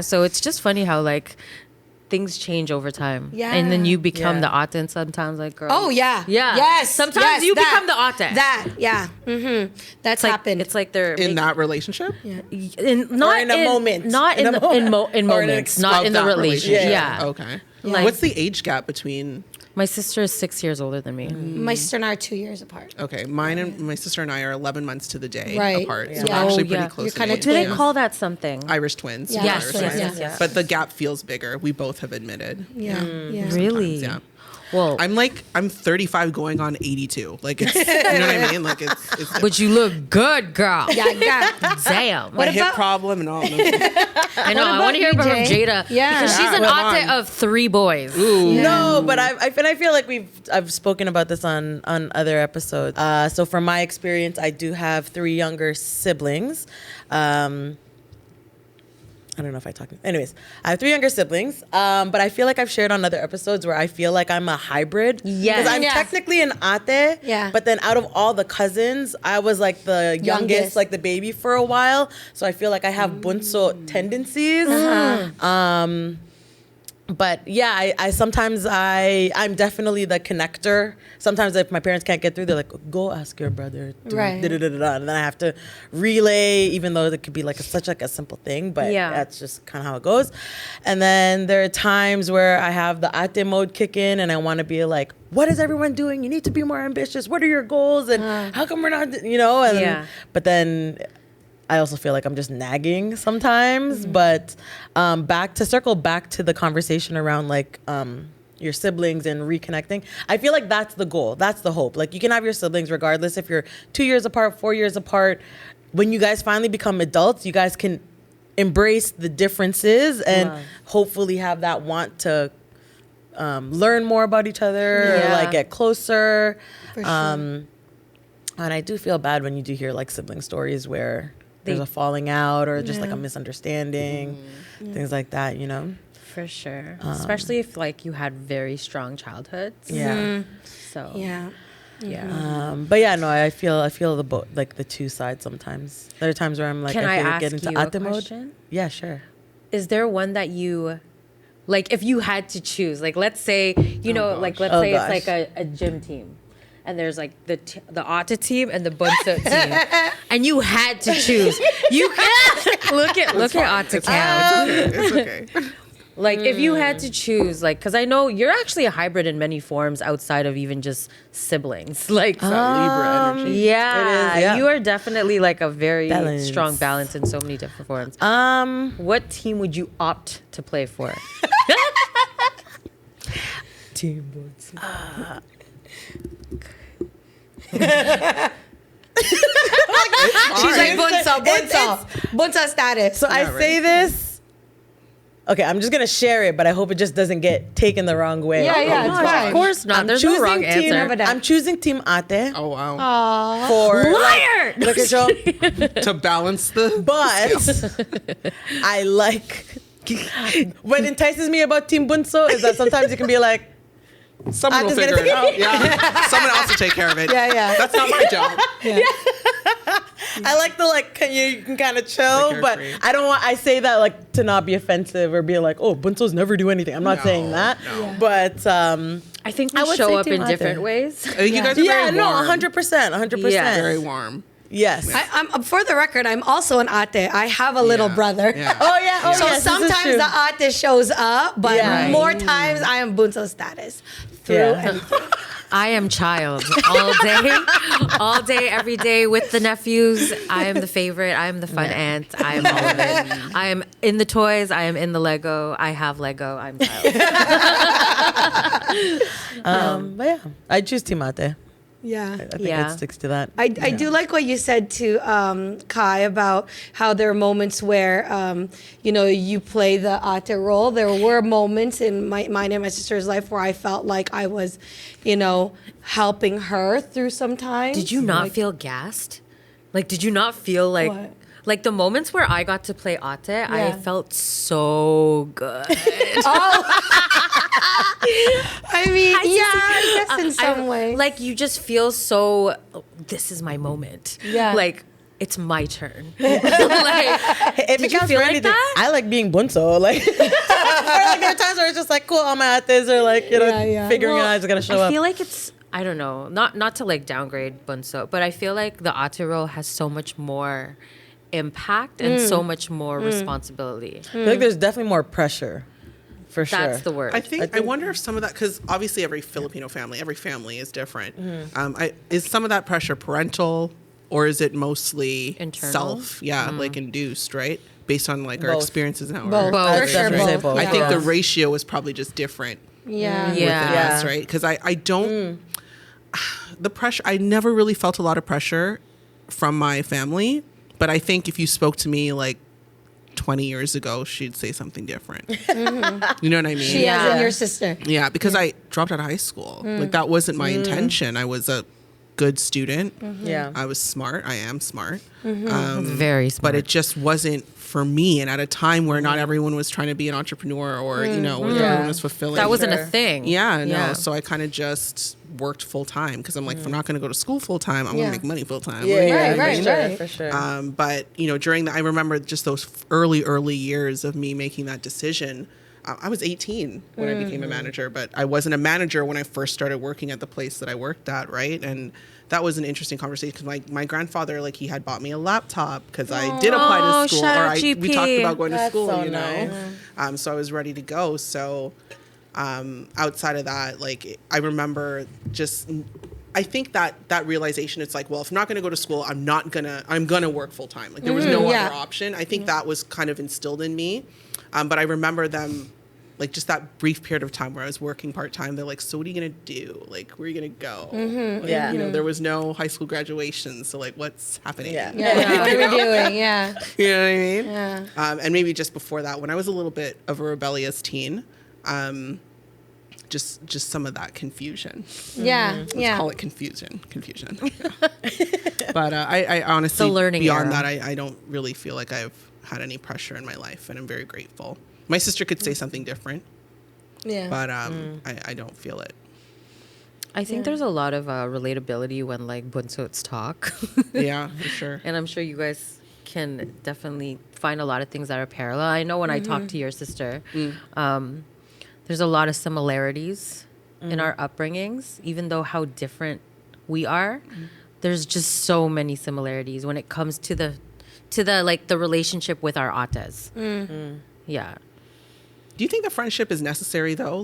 so it's just funny how like things change over time. Yeah. And then you become the ate sometimes, like girl. Oh yeah. Yeah. Yes. Sometimes yes, you that, become the ate. That. Yeah. That's It's like, happened. It's like they're In that relationship? not in a moment. Not in moments. Not Of in the that relationship. Yeah. Okay. Like- What's the age gap between? My sister is 6 years older than me. my sister and I are 2 years apart. Okay, mine and my sister and I are 11 months to the day Right. apart. Yeah. So we're Oh, actually pretty yeah. close. You're to kinda age. Do they twins. call that something? Irish twins? Yeah. Irish Yes, twins. yes, yes. But the gap feels bigger. We both have admitted. Yeah. Yeah. Really? Yeah. Well, I'm 35 going on 82. Like it's, you know what I mean? Like it's but you look good, girl. Yeah. Damn. my hip about- problem and all. I know. I about want to hear you, from Jay? Jada. Yeah. Because she's an Come ate on. of 3 boys. No, but I feel like I've spoken about this on other episodes. So from my experience, I do have 3 younger siblings. I don't know if I talk. Anyways, I have 3 younger siblings, but I feel like I've shared on other episodes where I feel like I'm a hybrid. Yes. Because I'm Yes. technically an ate. Yeah. But then out of all the cousins, I was like the youngest, like the baby for a while. So I feel like I have bunso tendencies. But yeah, I sometimes I'm definitely the connector. Sometimes if my parents can't get through, they're like, go ask your brother. Right. Da-da-da-da-da. And then I have to relay, even though it could be like such like a simple thing, but Yeah. that's just kind of how it goes. And then there are times where I have the ate mode kick in and I want to be like, what is everyone doing? You need to be more ambitious. What are your goals? And how come we're not, you know? And, Yeah. But then I also feel like I'm just nagging sometimes. But circle back to the conversation around like your siblings and reconnecting. I feel like that's the goal. That's the hope. Like you can have your siblings regardless if you're 2 years apart, 4 years apart. When you guys finally become adults, you guys can embrace the differences and hopefully have that want to learn more about each other, Yeah. like get closer. For sure. And I do feel bad when you do hear like sibling stories where there's a falling out or just like a misunderstanding, things like that, you know? For sure. Especially if like you had very strong childhoods. Yeah. So Yeah. But yeah, no, I feel the both, like the two sides sometimes. There are times where I'm like, Can I feel like ask get into you a ate mode. question? Yeah, sure. Is there one that you like if you had to choose? Like let's say, you know, like let's Oh, say gosh. it's like a gym team. And there's like the ate team and the bunso team, and you had to choose. You look at ate cam. It's okay. Like if you had to choose, like, because I know you're actually a hybrid in many forms outside of even just siblings. Like, Libra energy. yeah, It is, yeah. you are definitely like a very Balance. strong balance in so many different forms. What team would you opt to play for? Team boards. She's like bunsa status. So I say this. Okay, I'm just gonna share it, but I hope it just doesn't get taken the wrong way. Yeah, yeah, it's fine. Of course not. There's no wrong answer. I'm choosing Team Ate Oh wow. for Liar! Look at show. To balance the. But I like what entices me about Team Bunso is that sometimes you can be like, Someone will just gonna figure it take out. Yeah. Someone else will take care of it. Yeah. That's not my job. I like the you can kind of chill, Freakier but free. I don't want. I say that to not be offensive or be like, oh, bunsos never do anything. I'm not No, saying that, no. but I think I we would show say up in Timate. different ways. I think you guys are yeah, very no, warm. 100%. Yeah. Very warm. Yes. I'm for the record, I'm also an ate. I have a little Yeah. brother. Yeah. Oh yeah. Oh So yes, this is sometimes true. the ate shows up, but Yeah. more times I am bunso status through Yeah. anything. I am child all day, every day with the nephews. I am the favorite. I am the fun aunt. I am all of it. I am in the toys. I am in the Lego. I have Lego. I'm child. But yeah, I choose timate. Yeah. I think Yeah. it sticks to that. I do like what you said to Kai about how there are moments where you play the ate role. There were moments in mine and my sister's life where I felt like I was, helping her through some times. Did you not feel gassed? Did you not feel What? like the moments where I got to play ate, I felt so good. I mean, I guess in some way. Like you just feel so. Oh, this is my moment. Yeah. Like it's my turn. If Did it you counts feel for like anything, that? I like being bunso. Or there are times where it's just cool, all my ates are figuring it out, it's gonna show I up. feel like it's. I don't know. Not to downgrade bunso, but I feel like the ate role has so much more impact and so much more responsibility. I feel like there's definitely more pressure, for sure. That's the word. I wonder if some of that, because obviously every Filipino family, every family is different. Is some of that pressure parental, or is it mostly Internal? self? Yeah, induced, right? Based on our Both. experiences and how Both. our For I'd sure, definitely say both. both. I think the Yeah. ratio is probably just different Yeah. within Yeah. us, right? Because I don't, the pressure, I never really felt a lot of pressure from my family, but I think if you spoke to me 20 years ago, she'd say something different. You know what I mean? She Yeah. as in your sister. Yeah, because I dropped out of high school. That wasn't my intention. I was a good student. Yeah. I was smart. I am smart. Very smart. But it just wasn't for me. And at a time where not everyone was trying to be an entrepreneur or, where everyone was fulfilling. that wasn't Sure. a thing. Yeah, no. So I kind of just worked full time because I'm if I'm not going to go to school full time, I'm going Yeah. to make money full time. Yeah, Right, for sure, right. for sure. But during I remember just those early years of me making that decision. I was 18 when I became a manager, but I wasn't a manager when I first started working at the place that I worked at, right? And that was an interesting conversation because my grandfather, he had bought me a laptop because I did apply to school, shout or out we GP. talked about going to That's school, so nice. So I was ready to go. So outside of that, I remember just. I think that realization, it's if I'm not going to go to school, I'm going to work full time. There was no Yeah. other option. I think that was kind of instilled in me. But I remember them, just that brief period of time where I was working part time. They're like, "So what are you gonna do? Where are you gonna go?" Yeah. There was no high school graduation, so what's happening? Yeah. Yeah. What are we doing? Yeah. You know what I mean? Yeah. And maybe just before that, when I was a little bit of a rebellious teen, just some of that confusion. Yeah. Let's Yeah. call it confusion. But I honestly, The learning beyond era. that, I don't really feel like I've had any pressure in my life, and I'm very grateful. My sister could say something different, Yeah. but I don't feel it. I think there's a lot of relatability when bunsots talk. Yeah, for sure. And I'm sure you guys can definitely find a lot of things that are parallel. I know when I talk to your sister, there's a lot of similarities in our upbringings, even though how different we are. There's just so many similarities when it comes to the relationship with our ates. Yeah. Do you think the friendship is necessary though?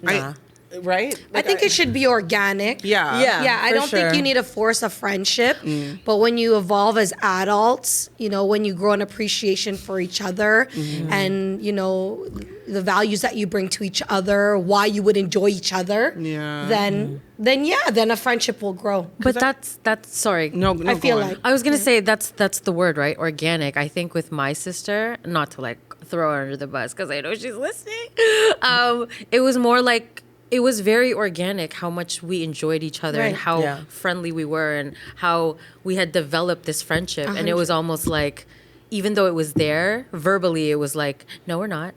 Nah. Right? I think it should be organic. Yeah. Yeah. Yeah, I for don't think sure. you need to force a friendship, but when you evolve as adults, when you grow an appreciation for each other and, the values that you bring to each other, why you would enjoy each other, Yeah. then a friendship will grow. But that's sorry. No, I go feel on. like I was gonna say that's the word, right? Organic. I think with my sister, not to throw her under the bus because I know she's listening. It was more it was very organic how much we enjoyed each other and Right. how Yeah. friendly we were and how we had developed this friendship. And it was almost even though it was there verbally, it was no, we're not.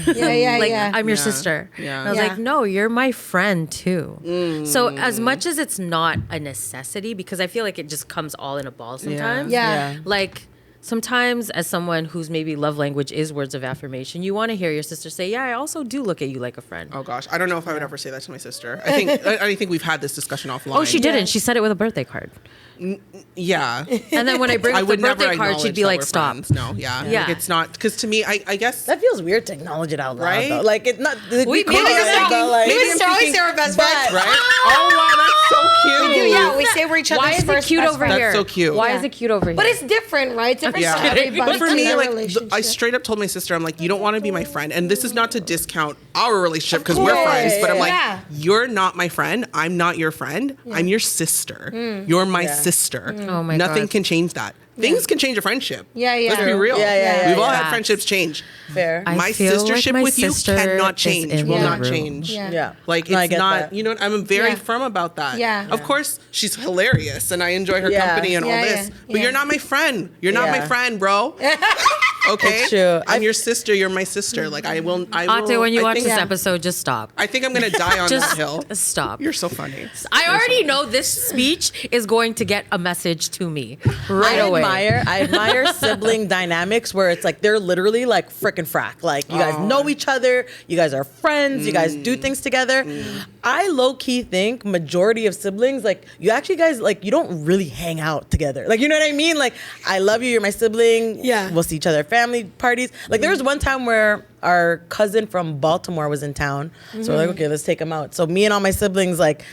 like yeah. I'm your Yeah. sister. Yeah. And I was Yeah. like, no, you're my friend too. So as much as it's not a necessity, because I feel like it just comes all in a ball sometimes. Yeah. Like sometimes as someone whose maybe love language is words of affirmation, you want to hear your sister say, yeah, I also do look at you like a friend. Oh gosh, I don't know if I would ever say that to my sister. I think we've had this discussion offline. Oh, she didn't. Yeah. She said it with a birthday card. Yeah. And then when I bring I up the would never birthday card, acknowledge she'd be that like, we're stop. friends. No, yeah. Yeah. Like, it's not, because to me, I guess. That feels weird to acknowledge it out loud, Right? though. Like, it's not. We Me and my sister always say we're best friends. Right? Oh, wow, that's so cute. Yeah, we say we're each other's Why is it first cute best over friend. here? That's so cute. Why Yeah. is it cute over here? But it's different, right? It's different Yeah. for everybody. But for in me, their like, relationship. I straight up told my sister, I'm like, you don't want to be my friend. And this is not to discount our relationship because we're course. friends, but I'm like, Yeah. you're not my friend. I'm not your friend. I'm your sister. You're my sister. Oh my Nothing God. can change that. Things can change a friendship. Yeah, yeah. Let's be real. Yeah. We've all yeah. had friendships change. Fair. I My feel like sistership my with you sister cannot is change. in Will the not room. change. Yeah. Like, No, I it's get not, that. you know, I'm very Yeah. firm about that. Yeah. Of course, she's hilarious and I enjoy her Yeah. company and all Yeah, this. yeah, But yeah. you're not my friend. You're not my Yeah. friend, bro. Okay? It's true. I'm your sister. You're my sister. Like, I will. Ate, when you I watch think, this episode, just stop. I think I'm going to die on Just that hill. stop. You're so funny. I already know this speech is going to get a message to me right away. I admire sibling dynamics where it's like they're literally like frickin' frack. Like you guys know each other, you guys are friends, you guys do things together. I low key think majority of siblings like you actually guys like you don't really hang out together. Like you know what I mean? Like I love you, you're my sibling. Yeah. We'll see each other at family parties. Like there was one time where our cousin from Baltimore was in town. So we're like, okay, let's take him out. So me and all my siblings like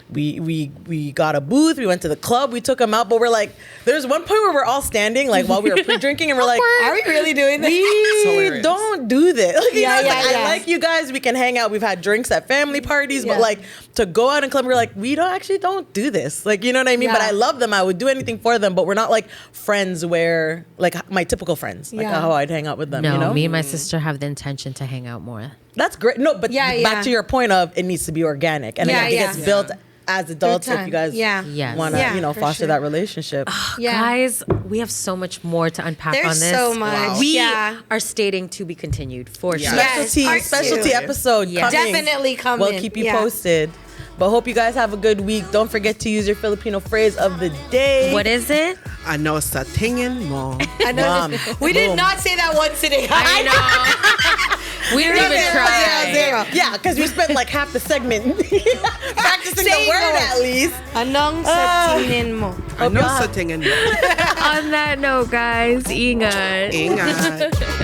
we got a booth, we went to the club, we took him out, but we're like, there's one point where we're all standing, like while we were pre-drinking, and we're like, Are we really doing this? we hilarious. don't do this. Like, you Yeah, know, it's yeah, like, yeah. I like you guys, we can hang out, we've had drinks at family parties, Yeah. but like to go out and club, we're like, we don't do this. Like, you know what I mean? But Yeah. I love them, I would do anything for them, but we're not like friends where, like my typical friends, like Yeah. how I'd hang out with them, No, you know? me and my sister have the intention to hang out more. That's great. No, but Yeah, back yeah. to your point of it needs to be organic. And Yeah, I think yeah. it's built as adults if time. you guys Yeah. Yes. want to, Yeah, you know, for foster sure. that relationship. Yeah. Guys, we have so much more to unpack There's on this. so much. Wow. We Yeah. are stating to be continued for Yeah. sure. Yes. Specialty part two. episode Yeah. coming. Definitely coming. We'll keep you Yeah. posted. But hope you guys have a good week. Don't forget to use your Filipino phrase of the day. What is it? Ano sa tingin mo? I know Mom. this- we did Boom. not say that once today. I know. We didn't even try. Zero. Yeah, because we spent like half the segment practicing the Saying word the word. at least. Anong sa tingin mo? Ano sa tingin mo? On that note, guys, ingat. Ingat.